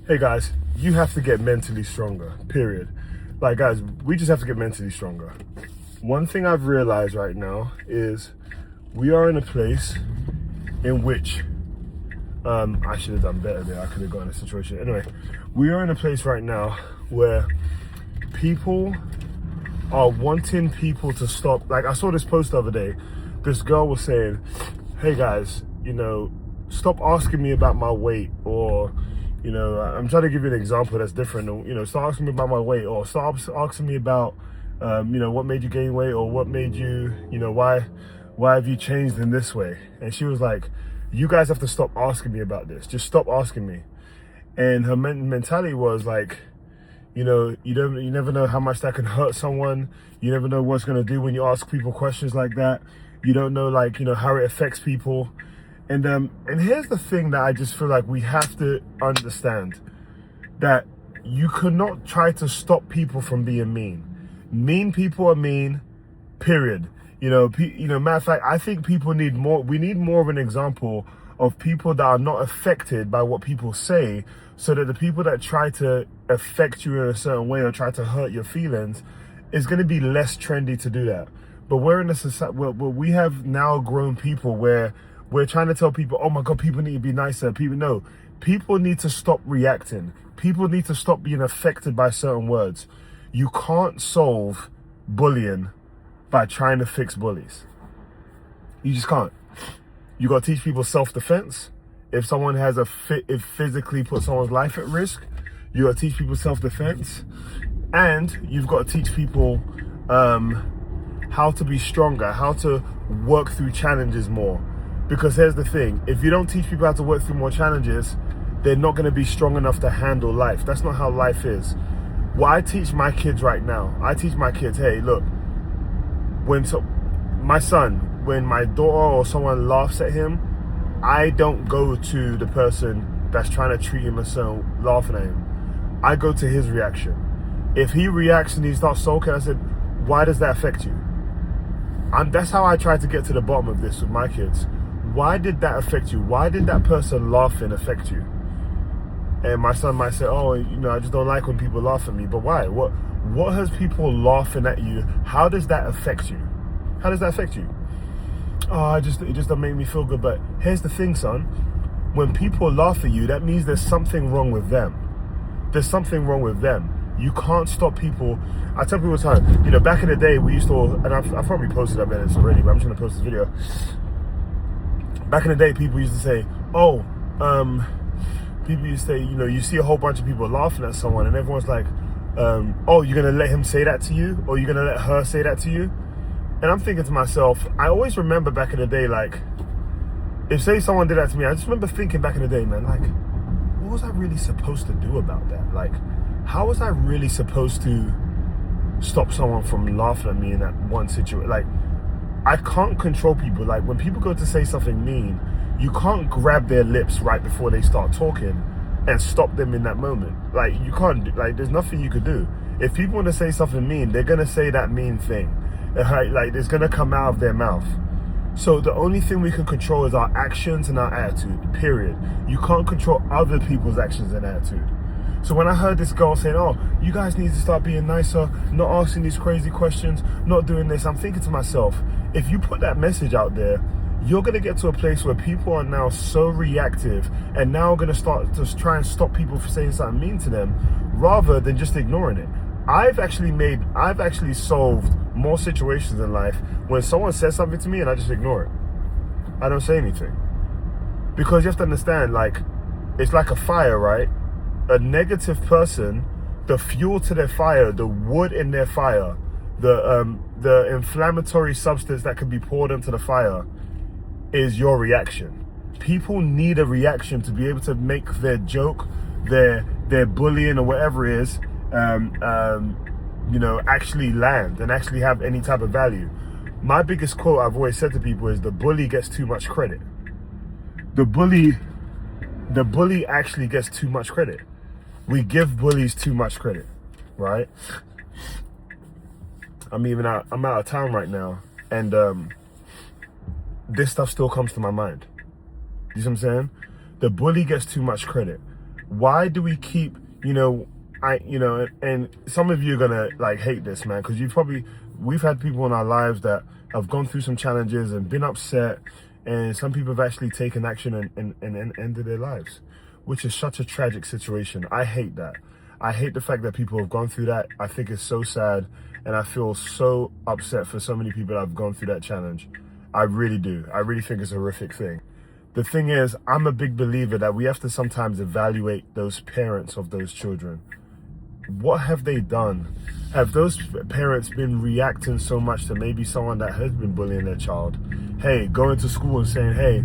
Hey guys, you have to get mentally stronger, period. Like guys, we just have to get mentally stronger. One thing I've realized right now is we are in a place in which I should have done better there. I could have got in a situation. Anyway, we are in a place right now where people are wanting people to stop. Like I saw this post the other day. This girl was saying, hey guys, stop asking me about my weight, or I'm trying to give you an example that's different. Start asking me about my weight, or stop asking me about what made you gain weight, or what made you, why have you changed in this way? And she was like, you guys have to stop asking me about this. Just stop asking me. And her mentality was like, you never know how much that can hurt someone. You never know what's gonna do when you ask people questions like that. You don't know, how it affects people. And here's the thing that I just feel like we have to understand, that you cannot try to stop people from being mean. Mean people are mean, period. Matter of fact, I think we need more of an example of people that are not affected by what people say, so that the people that try to affect you in a certain way or try to hurt your feelings is going to be less trendy to do that. But we're in a society where we have now grown people where we're trying to tell people, oh my God, people need to be nicer. People need to stop reacting. People need to stop being affected by certain words. You can't solve bullying by trying to fix bullies. You just can't. You got to teach people self-defense. If someone has if physically put someone's life at risk, you got to teach people self-defense. And you've got to teach people how to be stronger, how to work through challenges more. Because here's the thing, if you don't teach people how to work through more challenges, they're not going to be strong enough to handle life. That's not how life is. What I teach my kids right now, I teach my kids, hey, look, my son, when my daughter or someone laughs at him, I don't go to the person that's trying to treat him as so laughing at him. I go to his reaction. If he reacts and he starts sulking, I said, why does that affect you? And that's how I try to get to the bottom of this with my kids. Why did that affect you? Why did that person laughing affect you? And my son might say, oh, I just don't like when people laugh at me. But why? What has people laughing at you? How does that affect you? How does that affect you? Oh, it just don't make me feel good. But here's the thing, son. When people laugh at you, that means there's something wrong with them. There's something wrong with them. You can't stop people. I tell people all the time, back in the day, we used to, and I've probably posted up this already, but I'm just going to post this video. Back in the day, people used to say, people used to say, you see a whole bunch of people laughing at someone, and everyone's like, oh, you're going to let him say that to you? Or you're going to let her say that to you? And I'm thinking to myself, I always remember back in the day, like, if say someone did that to me, I just remember thinking back in the day, man, like, what was I really supposed to do about that? Like, how was I really supposed to stop someone from laughing at me in that one situation? Like, I can't control people. Like, when people go to say something mean, you can't grab their lips right before they start talking and stop them in that moment. Like, you can't, like, there's nothing you could do. If people want to say something mean, they're going to say that mean thing. Like, it's going to come out of their mouth. So the only thing we can control is our actions and our attitude, period. You can't control other people's actions and attitude. So when I heard this girl saying, oh, you guys need to start being nicer, not asking these crazy questions, not doing this, I'm thinking to myself, if you put that message out there, you're going to get to a place where people are now so reactive and now going to start to try and stop people from saying something mean to them rather than just ignoring it. I've actually solved more situations in life when someone says something to me and I just ignore it. I don't say anything. Because you have to understand, like, it's like a fire, right? A negative person, the fuel to their fire, the wood in their fire, the inflammatory substance that can be poured into the fire is your reaction. People need a reaction to be able to make their joke, their bullying or whatever it is, actually land and actually have any type of value. My biggest quote I've always said to people is, the bully gets too much credit. The bully actually gets too much credit. We give bullies too much credit, right? I'm out of town right now, and this stuff still comes to my mind. You see what I'm saying? The bully gets too much credit. Why do we keep, and some of you are gonna like hate this, man, because we've had people in our lives that have gone through some challenges and been upset, and some people have actually taken action and ended their lives, which is such a tragic situation. I hate that. I hate the fact that people have gone through that. I think it's so sad, and I feel so upset for so many people that have gone through that challenge. I really do. I really think it's a horrific thing. The thing is, I'm a big believer that we have to sometimes evaluate those parents of those children. What have they done? Have those parents been reacting so much to maybe someone that has been bullying their child? Hey, going to school and saying, hey,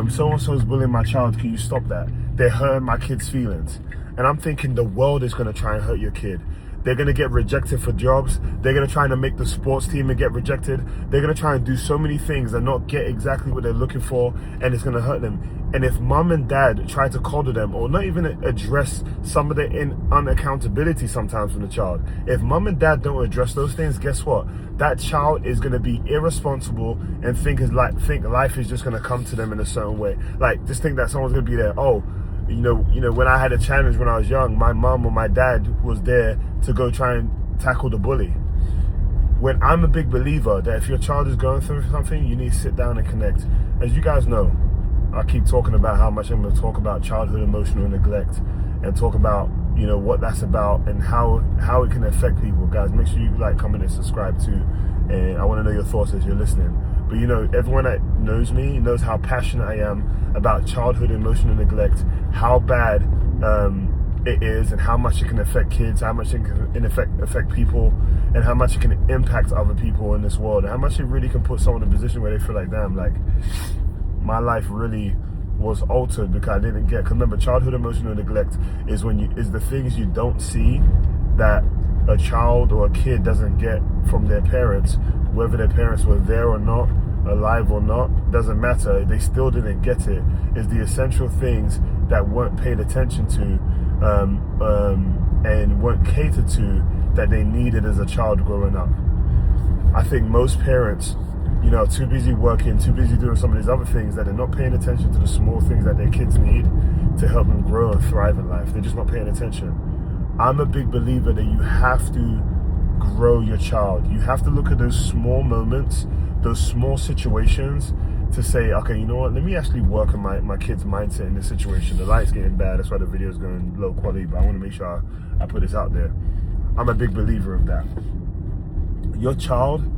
so-and-so is bullying my child, can you stop that? They're hurting my kid's feelings. And I'm thinking the world is going to try and hurt your kid. They're going to get rejected for jobs. They're going to try to make the sports team and get rejected. They're going to try and do so many things and not get exactly what they're looking for, and it's going to hurt them. And if mom and dad try to coddle them or not even address some of the unaccountability sometimes from the child, if mom and dad don't address those things, guess what? That child is going to be irresponsible and think life is just going to come to them in a certain way. Like, just think that someone's going to be there. Oh, when I had a challenge when I was young, my mom or my dad was there to go try and tackle the bully. When I'm a big believer that if your child is going through something, you need to sit down and connect. As you guys know, I keep talking about how much I'm going to talk about childhood emotional neglect and talk about, what that's about and how it can affect people. Guys, make sure you like, comment, and subscribe too. And I want to know your thoughts as you're listening. But everyone that knows me knows how passionate I am about childhood emotional neglect, how bad it is, and how much it can affect kids, how much it can affect people, and how much it can impact other people in this world, and how much it really can put someone in a position where they feel like, damn, like my life really was altered because I didn't get. Because remember, childhood emotional neglect is the things you don't see that a child or a kid doesn't get from their parents, whether their parents were there or not, alive or not, doesn't matter. They still didn't get it. It's the essential things that weren't paid attention to and weren't catered to that they needed as a child growing up. I think most parents, are too busy working, too busy doing some of these other things that they're not paying attention to the small things that their kids need to help them grow and thrive in life. They're just not paying attention. I'm a big believer that you have to grow your child. You have to look at those small moments, those small situations to say, okay, you know what, let me actually work on my kid's mindset in this situation. The light's getting bad, that's why the video's going low quality, but I want to make sure I put this out there. I'm a big believer of that. Your child,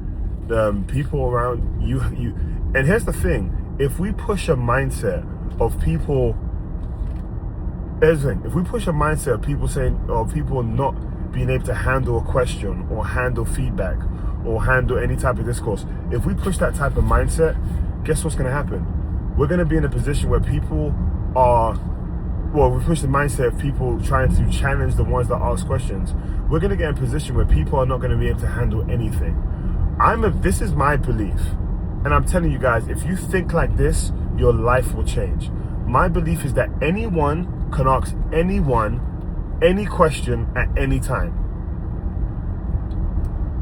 people around you, and here's the thing, if we push a mindset of people, if we push a mindset of people saying, or people not being able to handle a question or handle feedback or handle any type of discourse, if we push that type of mindset, guess what's going to happen? We're going to be in a position where people we push the mindset of people trying to challenge the ones that ask questions. We're going to get in a position where people are not going to be able to handle anything. This is my belief, and I'm telling you guys, if you think like this, your life will change. My belief is that anyone can ask anyone any question at any time.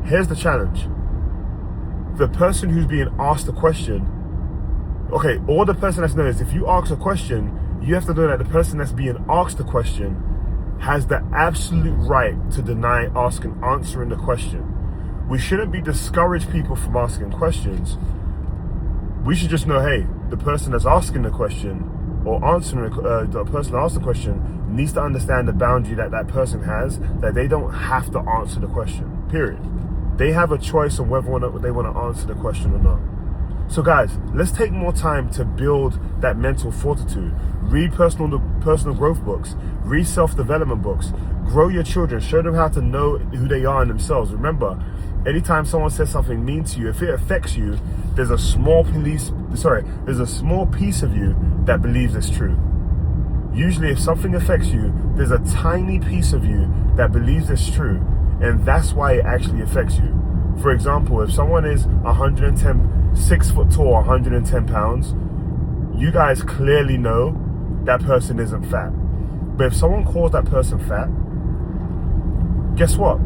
Here's the challenge. The person who's being asked a question, okay, all the person that's known is if you ask a question, you have to know that the person that's being asked the question has the absolute right to deny answering the question. We shouldn't be discourage people from asking questions. We should just know, hey, the person that's asking the question or answering the person that asked the question needs to understand the boundary that person has, that they don't have to answer the question, period. They have a choice on whether or not they want to answer the question or not. So guys, let's take more time to build that mental fortitude. Read personal growth books, read self-development books, grow your children, show them how to know who they are in themselves. Remember, anytime someone says something mean to you, if it affects you, there's a small piece of you that believes it's true. Usually if something affects you, there's a tiny piece of you that believes it's true, and that's why it actually affects you. For example, if someone is 6 foot tall, 110 pounds, you guys clearly know that person isn't fat. But if someone calls that person fat, guess what?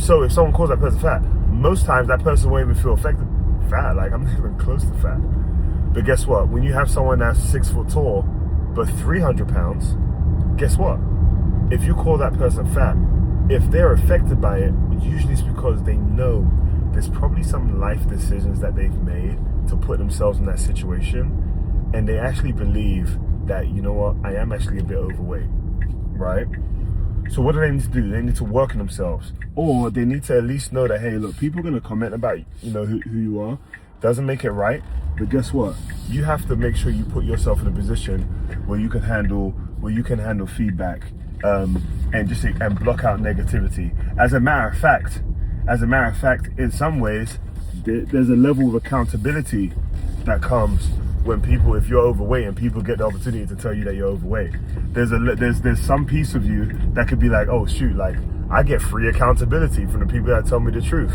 So if someone calls that person fat, most times that person won't even feel affected. Fat, like I'm not even close to fat. But guess what? When you have someone that's 6 foot tall, but 300 pounds, guess what? If you call that person fat, if they're affected by it, usually it's because they know there's probably some life decisions that they've made to put themselves in that situation, and they actually believe that, you know what, I am actually a bit overweight, right? So what do they need to do? They need to work on themselves, or they need to at least know that, hey, look, people are going to comment about, you know, who you are. Doesn't make it right, but guess what? You have to make sure you put yourself in a position where you can handle feedback, and block out negativity. As a matter of fact, in some ways, there's a level of accountability that comes when people, if you're overweight and people get the opportunity to tell you that you're overweight. There's some piece of you that could be like, oh shoot, like I get free accountability from the people that tell me the truth.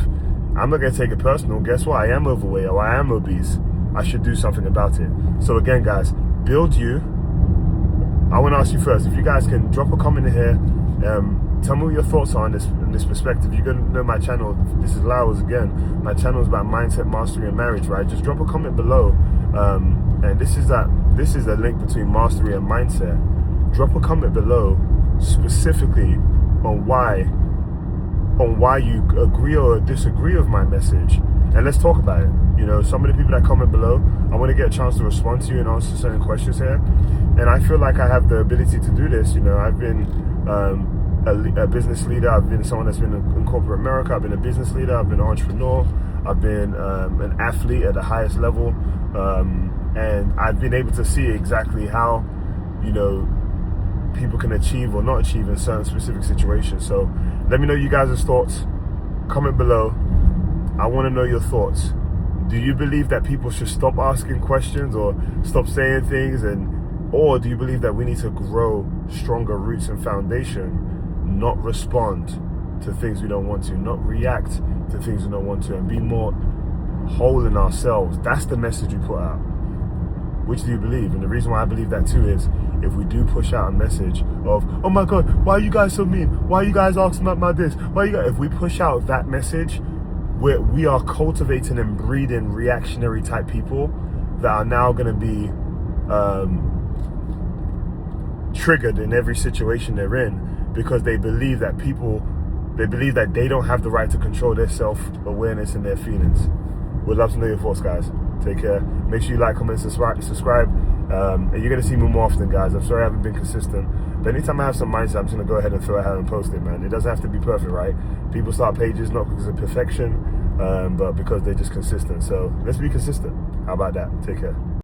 I'm not gonna take it personal. Guess what? I am overweight or I am obese. I should do something about it. So again, guys, build you. I want to ask you first, if you guys can drop a comment in here, tell me what your thoughts are on this perspective. You're gonna know my channel. This is Lauwerz again. My channel is about mindset, mastery, and marriage, right? Just drop a comment below. And this is a link between mastery and mindset. Drop a comment below specifically on why you agree or disagree with my message, and let's talk about it. You know, some of the people that comment below, I want to get a chance to respond to you and answer certain questions here, and I feel like I have the ability to do this. You know, I've been a business leader. I've been someone that's been in corporate America. I've been a business leader. I've been an entrepreneur. I've been an athlete at the highest level, and I've been able to see exactly how, you know, people can achieve or not achieve in certain specific situations. So let me know you guys' thoughts. Comment below. I want to know your thoughts. Do you believe that people should stop asking questions or stop saying things, or do you believe that we need to grow stronger roots and foundation, not respond to things we don't want to, not react to things we don't want to, and be more whole in ourselves? That's the message we put out. Which do you believe? And the reason why I believe that too is, if we do push out a message of, oh my God, why are you guys so mean? Why are you guys asking about this? If we push out that message, we are cultivating and breeding reactionary type people that are now going to be triggered in every situation they're in, because they believe that they don't have the right to control their self-awareness and their feelings. Would love to know your thoughts, guys. Take care. Make sure you like, comment, subscribe. And you're going to see me more often, guys. I'm sorry I haven't been consistent. But anytime I have some mindset, I'm just going to go ahead and throw it out and post it, man. It doesn't have to be perfect, right? People start pages not because of perfection, but because they're just consistent. So let's be consistent. How about that? Take care.